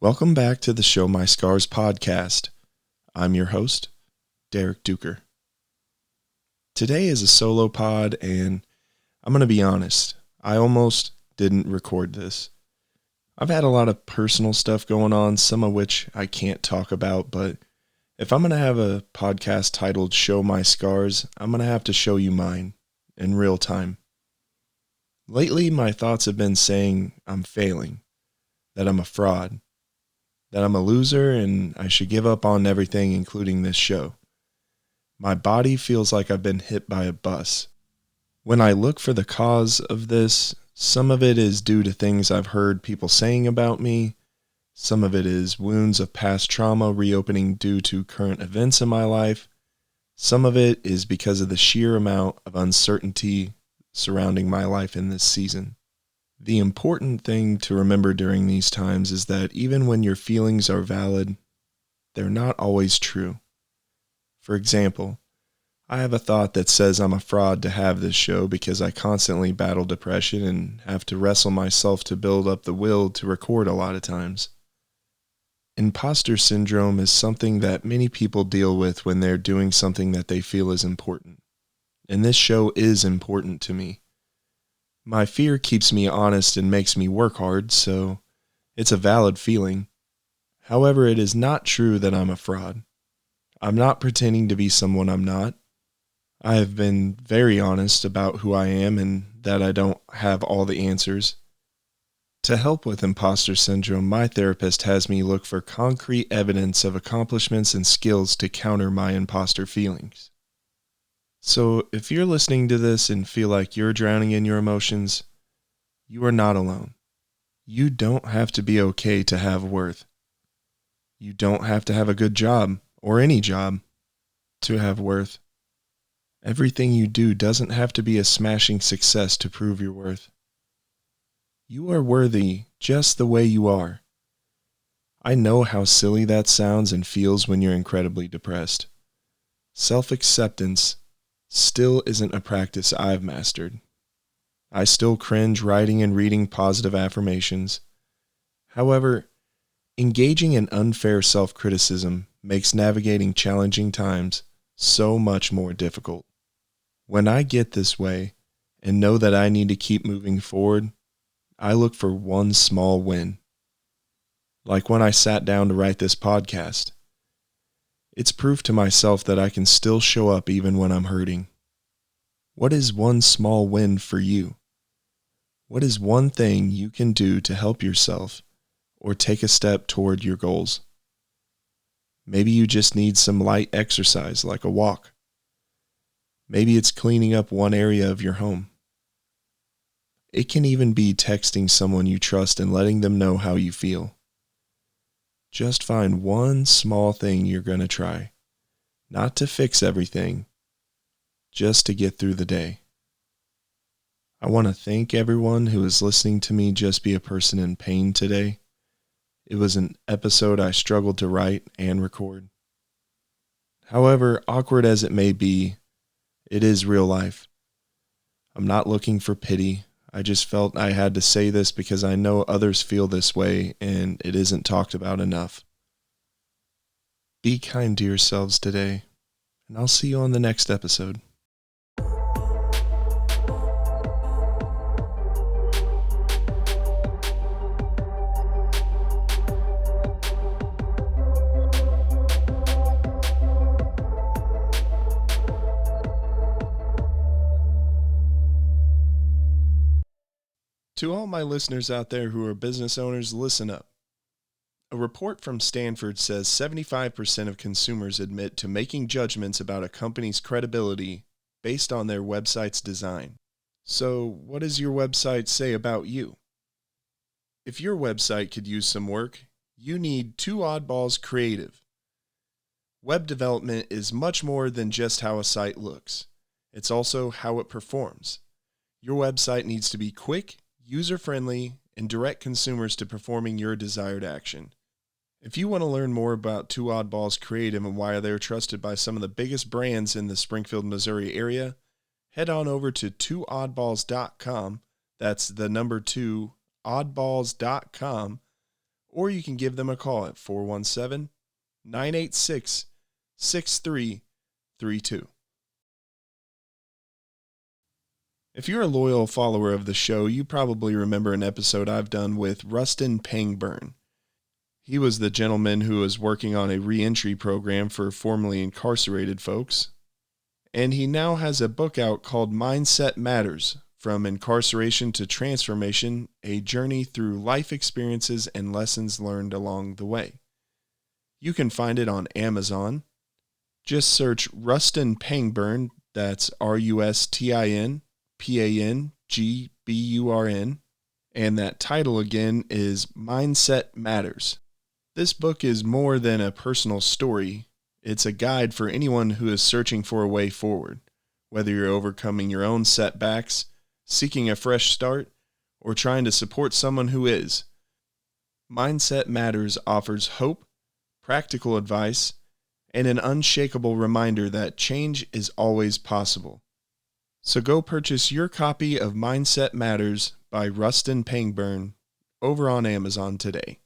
Welcome back to the Show My Scars podcast. I'm your host, Derek Duker. Today is a solo pod, and I'm going to be honest, I almost didn't record this. I've had a lot of personal stuff going on, some of which I can't talk about, but if I'm going to have a podcast titled Show My Scars, I'm going to have to show you mine in real time. Lately, my thoughts have been saying I'm failing, that I'm a fraud, that I'm a loser and I should give up on everything, including this show. My body feels like I've been hit by a bus. When I look for the cause of this, some of it is due to things I've heard people saying about me. Some of it is wounds of past trauma reopening due to current events in my life. Some of it is because of the sheer amount of uncertainty surrounding my life in this season. The important thing to remember during these times is that even when your feelings are valid, they're not always true. For example, I have a thought that says I'm a fraud to have this show because I constantly battle depression and have to wrestle myself to build up the will to record a lot of times. Impostor Syndrome is something that many people deal with when they're doing something that they feel is important. And this show is important to me. My fear keeps me honest and makes me work hard, so it's a valid feeling. However, it is not true that I'm a fraud. I'm not pretending to be someone I'm not. I have been very honest about who I am and that I don't have all the answers. To help with imposter syndrome, my therapist has me look for concrete evidence of accomplishments and skills to counter my imposter feelings. So if you're listening to this and feel like you're drowning in your emotions, you are not alone. You don't have to be okay to have worth. You don't have to have a good job or any job to have worth. Everything you do doesn't have to be a smashing success to prove your worth. You are worthy just the way you are. I know how silly that sounds and feels when you're incredibly depressed. Self-acceptance still isn't a practice I've mastered. I still cringe writing and reading positive affirmations. However, engaging in unfair self-criticism makes navigating challenging times so much more difficult. When I get this way and know that I need to keep moving forward, I look for one small win. Like when I sat down to write this podcast. It's proof to myself that I can still show up even when I'm hurting. What is one small win for you? What is one thing you can do to help yourself or take a step toward your goals? Maybe you just need some light exercise like a walk. Maybe it's cleaning up one area of your home. It can even be texting someone you trust and letting them know how you feel. Just find one small thing you're going to try, not to fix everything, just to get through the day. I want to thank everyone who is listening to me just be a person in pain today. It was an episode I struggled to write and record. However, awkward as it may be, it is real life. I'm not looking for pity. I just felt I had to say this because I know others feel this way and it isn't talked about enough. Be kind to yourselves today, and I'll see you on the next episode. To all my listeners out there who are business owners, listen up. A report from Stanford says 75% of consumers admit to making judgments about a company's credibility based on their website's design. So, what does your website say about you? If your website could use some work, you need Two Oddballs Creative. Web development is much more than just how a site looks. It's also how it performs. Your website needs to be quick, user-friendly, and direct consumers to performing your desired action. If you want to learn more about Two Oddballs Creative and why they're trusted by some of the biggest brands in the Springfield, Missouri area, head on over to twooddballs.com. That's the number 2, oddballs.com, or you can give them a call at 417-986-6332. If you're a loyal follower of the show, you probably remember an episode I've done with Rustin Pangburn. He was the gentleman who was working on a re-entry program for formerly incarcerated folks, and he now has a book out called Mindset Matters: From Incarceration to Transformation, a Journey Through Life Experiences and Lessons Learned Along the Way. You can find it on Amazon. Just search Rustin Pangburn, that's RustinPangburn, and that title again is Mindset Matters. This book is more than a personal story. It's a guide for anyone who is searching for a way forward, whether you're overcoming your own setbacks, seeking a fresh start, or trying to support someone who is. Mindset Matters offers hope, practical advice, and an unshakable reminder that change is always possible. So go purchase your copy of Mindset Matters by Rustin Pangburn over on Amazon today.